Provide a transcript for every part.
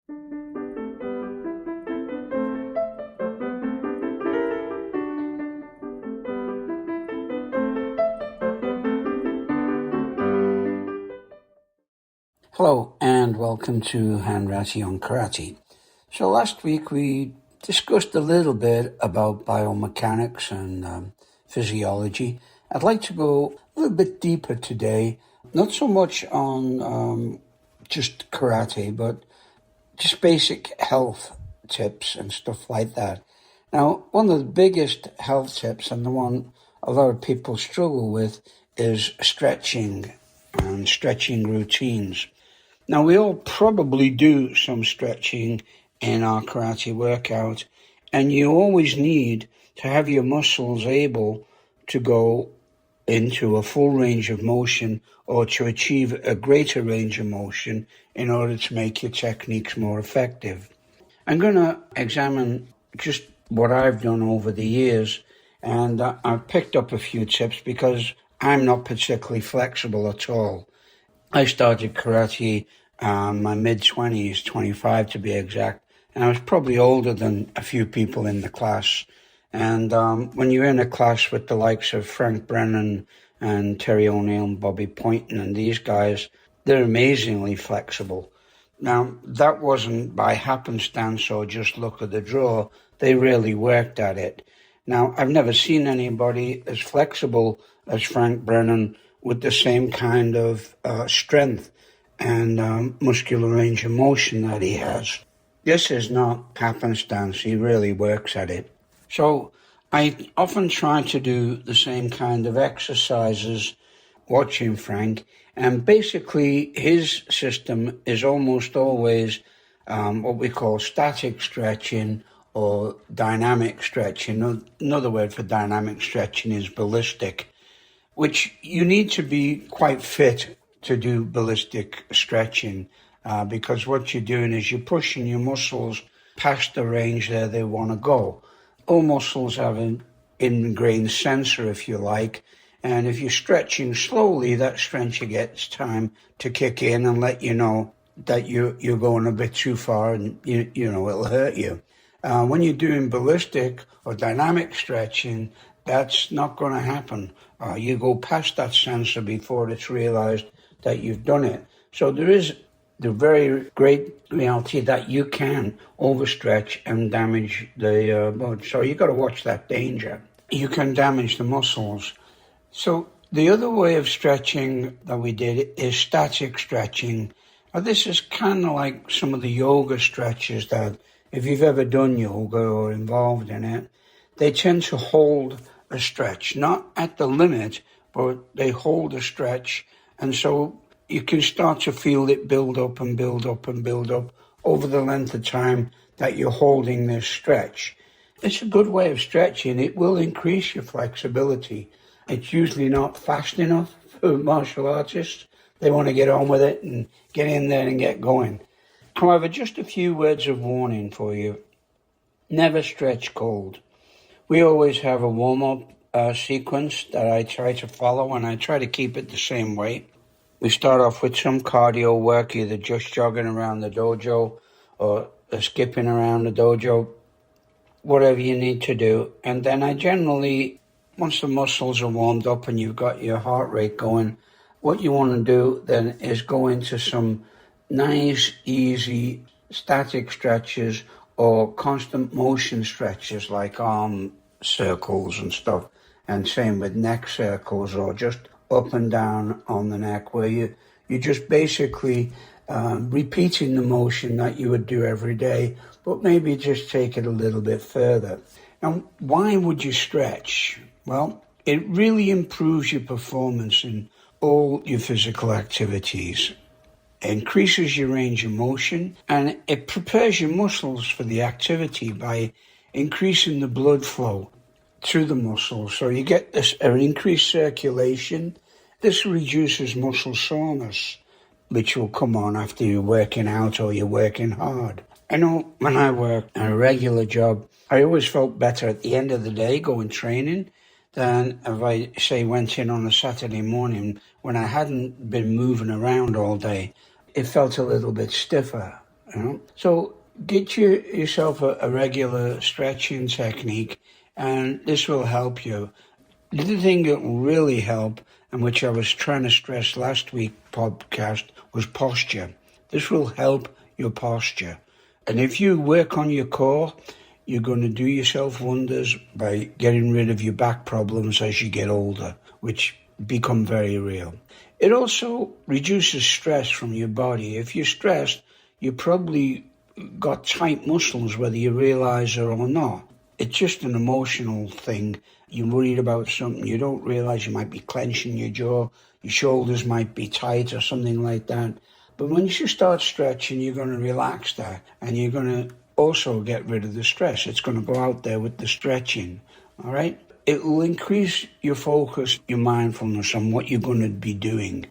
Hello and welcome to Hanratty on Karate. So last week we discussed a little bit about biomechanics and physiology. I'd like to go a little bit deeper today, not so much on just karate, but just basic health tips and stuff like that. Now, one of the biggest health tips and the one a lot of people struggle with is stretching and stretching routines. Now, we all probably do some stretching in our karate workout, and you always need to have your muscles able to go into a full range of motion or to achieve a greater range of motion in order to make your techniques more effective. I'm going to examine just what I've done over the years, and I've picked up a few tips because I'm not particularly flexible at all. I started karate in my mid-20s, 25 to be exact, and I was probably older than a few people in the class. And when you're in a class with the likes of Frank Brennan and Terry O'Neill and Bobby Poynton and these guys, they're amazingly flexible. Now, that wasn't by happenstance or just luck of the draw. They really worked at it. Now, I've never seen anybody as flexible as Frank Brennan with the same kind of strength and muscular range of motion that he has. This is not happenstance. He really works at it. So I often try to do the same kind of exercises watching Frank, and basically his system is almost always what we call static stretching or dynamic stretching. Another word for dynamic stretching is ballistic, which you need to be quite fit to do ballistic stretching because what you're doing is you're pushing your muscles past the range that they want to go. All muscles have an ingrained sensor, if you like, and if you're stretching slowly, that sensor gets time to kick in and let you know that you're going a bit too far and you know it'll hurt you. When you're doing ballistic or dynamic stretching, that's not going to happen. You go past that sensor before it's realized that you've done it. So there is the very great reality that you can overstretch and damage the blood. So you got to watch that danger. You can damage the muscles. So the other way of stretching that we did is static stretching. Now, this is kind of like some of the yoga stretches that if you've ever done yoga or involved in it, they tend to hold a stretch, not at the limit, but they hold a stretch. And so you can start to feel it build up and build up and build up over the length of time that you're holding this stretch. It's a good way of stretching. It will increase your flexibility. It's usually not fast enough for martial artists. They want to get on with it and get in there and get going. However, just a few words of warning for you. Never stretch cold. We always have a warm-up sequence that I try to follow, and I try to keep it the same way. We start off with some cardio work, either just jogging around the dojo or skipping around the dojo, whatever you need to do. And then I generally, once the muscles are warmed up and you've got your heart rate going, what you want to do then is go into some nice, easy, static stretches or constant motion stretches like arm circles and stuff. And same with neck circles or just up and down on the neck where you're just basically repeating the motion that you would do every day, but maybe just take it a little bit further. Now, why would you stretch? Well, it really improves your performance in all your physical activities. It increases your range of motion and it prepares your muscles for the activity by increasing the blood flow through the muscles. So you get this increased circulation. This reduces muscle soreness, which will come on after you're working out or you're working hard. I know when I worked a regular job, I always felt better at the end of the day going training than if I, say, went in on a Saturday morning when I hadn't been moving around all day. It felt a little bit stiffer. So get yourself a regular stretching technique, and this will help you. The other thing that will really help, and which I was trying to stress last week's podcast, was posture. This will help your posture. And if you work on your core, you're going to do yourself wonders by getting rid of your back problems as you get older, which become very real. It also reduces stress from your body. If you're stressed, you probably got tight muscles, whether you realize it or not. It's just an emotional thing. You're worried about something, you don't realize you might be clenching your jaw, your shoulders might be tight or something like that. But once you start stretching, you're going to relax that, and you're going to also get rid of the stress. It's going to go out there with the stretching, all right? It will increase your focus, your mindfulness on what you're going to be doing.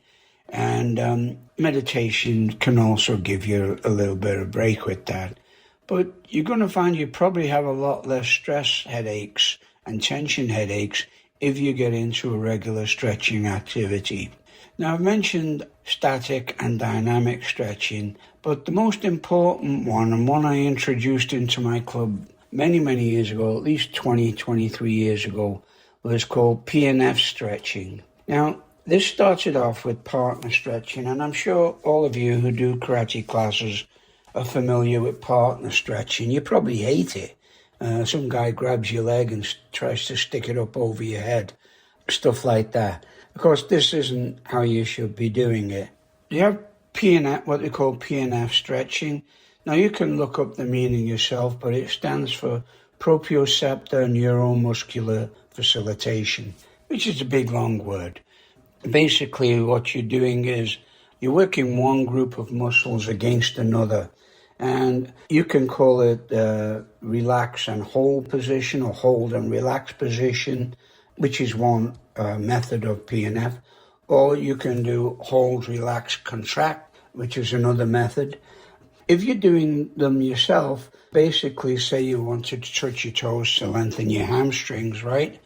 And meditation can also give you a little bit of break with that. But you're going to find you probably have a lot less stress headaches and tension headaches if you get into a regular stretching activity. Now, I've mentioned static and dynamic stretching, but the most important one, and one I introduced into my club many, many years ago, at least 23 years ago, was called PNF stretching. Now, this started off with partner stretching, and I'm sure all of you who do karate classes are familiar with partner stretching. You probably hate it. Some guy grabs your leg and tries to stick it up over your head, stuff like that. Of course, this isn't how you should be doing it. You have PNF, what they call PNF stretching. Now, you can look up the meaning yourself, but it stands for proprioceptor neuromuscular facilitation, which is a big, long word. Basically, what you're doing is you're working one group of muscles against another. And you can call it relax and hold position, or hold and relax position, which is one method of PNF. Or you can do hold, relax, contract, which is another method. If you're doing them yourself, basically say you want to touch your toes to lengthen your hamstrings, right?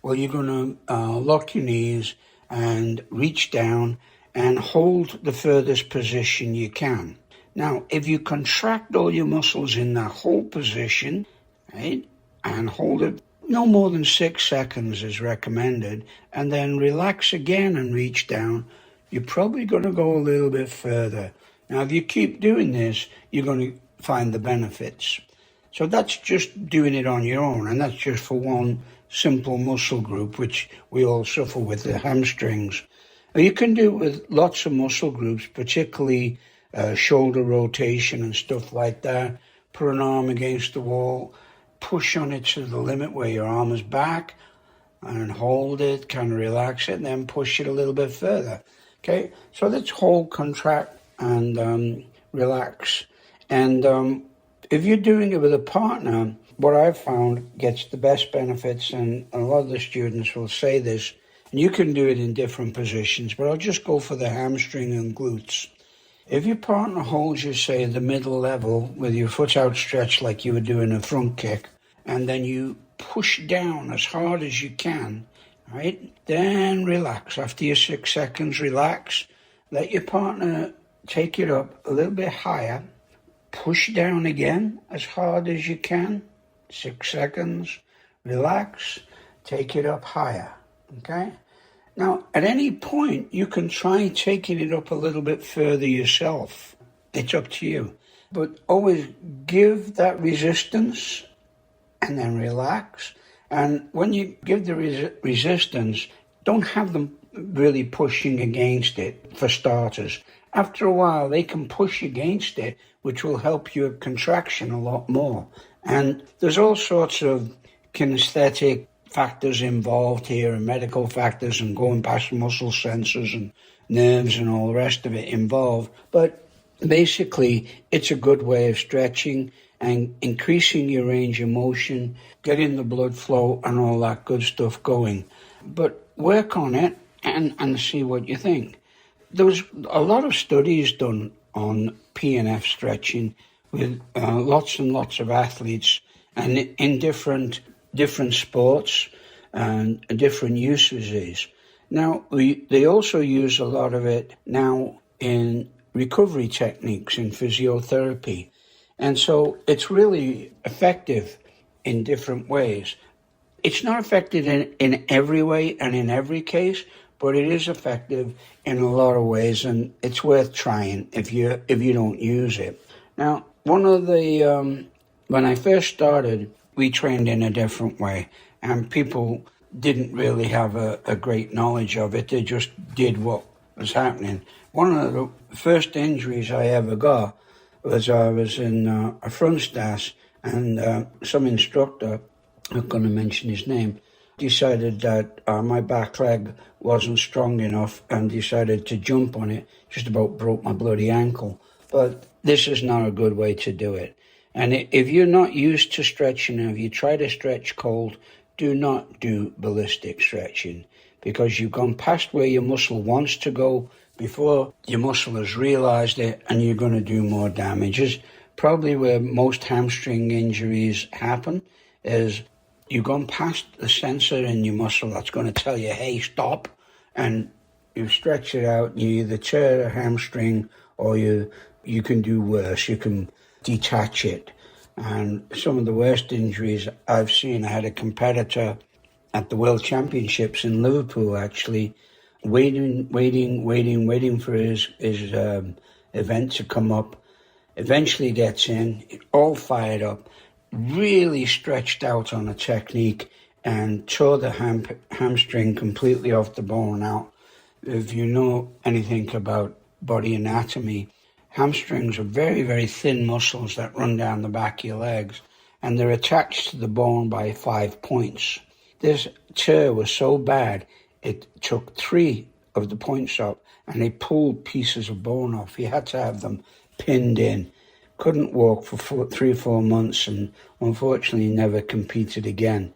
Well, you're going to lock your knees and reach down and hold the furthest position you can. Now, if you contract all your muscles in that hold position, right, and hold it no more than 6 seconds is recommended, and then relax again and reach down, you're probably going to go a little bit further. Now, if you keep doing this, you're going to find the benefits. So that's just doing it on your own, and that's just for one simple muscle group, which we all suffer with, the hamstrings. Now, you can do it with lots of muscle groups, particularly shoulder rotation and stuff like that. Put an arm against the wall, push on it to the limit where your arm is back, and hold it, kind of relax it, and then push it a little bit further. Okay, so let's hold, contract, and relax. And if you're doing it with a partner, what I've found gets the best benefits, and a lot of the students will say this, and you can do it in different positions, but I'll just go for the hamstring and glutes. If your partner holds you, say, at the middle level with your foot outstretched like you would do in a front kick, and then you push down as hard as you can, right? Then relax. After your 6 seconds, relax. Let your partner take it up a little bit higher. Push down again as hard as you can. 6 seconds. Relax. Take it up higher, okay? Now, at any point, you can try taking it up a little bit further yourself. It's up to you. But always give that resistance and then relax. And when you give the resistance, don't have them really pushing against it, for starters. After a while, they can push against it, which will help your contraction a lot more. And there's all sorts of kinesthetic factors involved here, and medical factors, and going past muscle sensors and nerves and all the rest of it involved. But basically, it's a good way of stretching and increasing your range of motion, getting the blood flow and all that good stuff going. But work on it and see what you think. There was a lot of studies done on PNF stretching with lots and lots of athletes, and in different sports and different usages. Now, they also use a lot of it now in recovery techniques in physiotherapy. And so it's really effective in different ways. It's not effective in every way and in every case, but it is effective in a lot of ways, and it's worth trying if you don't use it. Now, one of the when I first started, we trained in a different way, and people didn't really have a great knowledge of it. They just did what was happening. One of the first injuries I ever got was I was in a front stance, and some instructor, I'm not going to mention his name, decided that my back leg wasn't strong enough and decided to jump on it, just about broke my bloody ankle. But this is not a good way to do it. And if you're not used to stretching, and if you try to stretch cold, do not do ballistic stretching, because you've gone past where your muscle wants to go before your muscle has realized it, and you're going to do more damages. Probably where most hamstring injuries happen is you've gone past the sensor in your muscle that's going to tell you, hey, stop, and you stretch it out, and you either tear a hamstring or you can do worse. You can detach it. And some of the worst injuries I've seen, I had a competitor at the World Championships in Liverpool, actually, waiting for his event to come up. Eventually gets in, all fired up, really stretched out on a technique, and tore the hamstring completely off the bone out. If you know anything about body anatomy, hamstrings are very, very thin muscles that run down the back of your legs, and they're attached to the bone by 5 points. This tear was so bad, it took 3 of the points up, and they pulled pieces of bone off. You had to have them pinned in. Couldn't walk for 3 or 4 months, and unfortunately never competed again.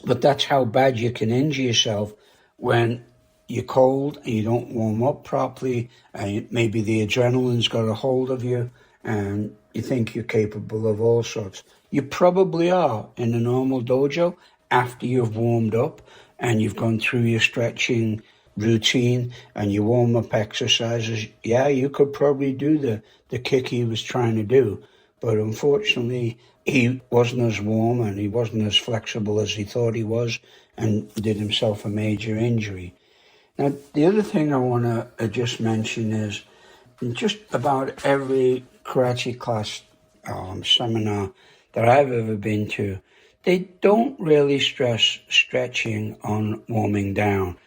But that's how bad you can injure yourself when you're cold and you don't warm up properly, and maybe the adrenaline's got a hold of you and you think you're capable of all sorts. You probably are in a normal dojo after you've warmed up and you've gone through your stretching routine and your warm-up exercises. Yeah, you could probably do the kick he was trying to do, but unfortunately he wasn't as warm and he wasn't as flexible as he thought he was, and did himself a major injury. Now, the other thing I want to just mention is just about every karate class seminar that I've ever been to, they don't really stress stretching on warming down.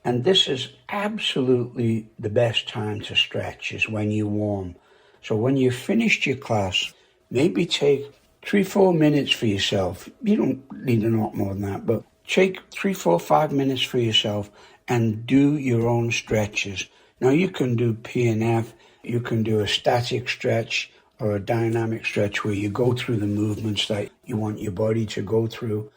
And this is absolutely the best time to stretch, is when you warm. So when you've finished your class, maybe take 3-4 minutes for yourself. You don't need a lot more than that, but take 3-4-5 minutes for yourself and do your own stretches. Now you can do PNF, you can do a static stretch or a dynamic stretch where you go through the movements that you want your body to go through.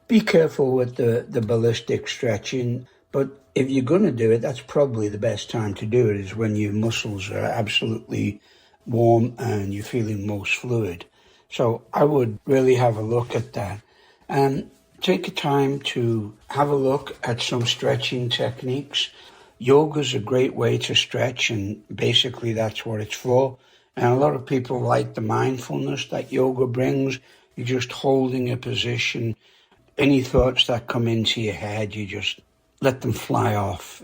Be careful with the ballistic stretching, but if you're going to do it, that's probably the best time to do it, is when your muscles are absolutely warm and you're feeling most fluid. So I would really have a look at that. And take a time to have a look at some stretching techniques. Yoga's a great way to stretch, and basically that's what it's for. And a lot of people like the mindfulness that yoga brings. You're just holding a position. Any thoughts that come into your head, you just let them fly off.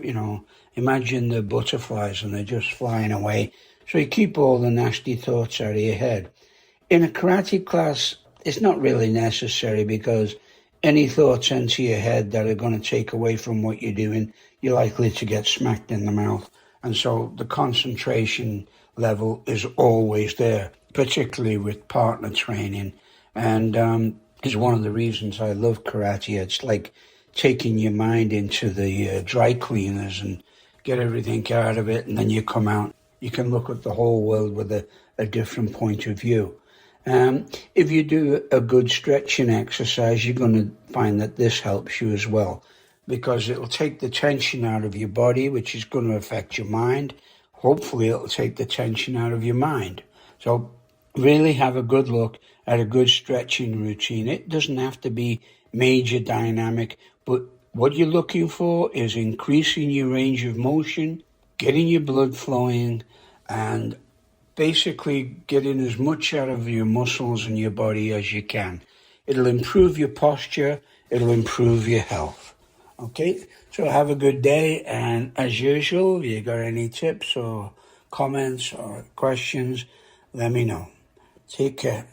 Imagine the butterflies and they're just flying away. So you keep all the nasty thoughts out of your head. In a karate class, it's not really necessary, because any thoughts enter your head that are going to take away from what you're doing, you're likely to get smacked in the mouth. And so the concentration level is always there, particularly with partner training. And is one of the reasons I love karate. It's like taking your mind into the dry cleaners and get everything out of it, and then you come out. You can look at the whole world with a different point of view. If you do a good stretching exercise, you're going to find that this helps you as well, because it'll take the tension out of your body, which is going to affect your mind. Hopefully it'll take the tension out of your mind. So really have a good look at a good stretching routine. It doesn't have to be major dynamic, but what you're looking for is increasing your range of motion, getting your blood flowing, and basically getting as much out of your muscles and your body as you can. It'll improve your posture, it'll improve your health. Okay, so have a good day, and as usual, if you got any tips or comments or questions, let me know. Take care.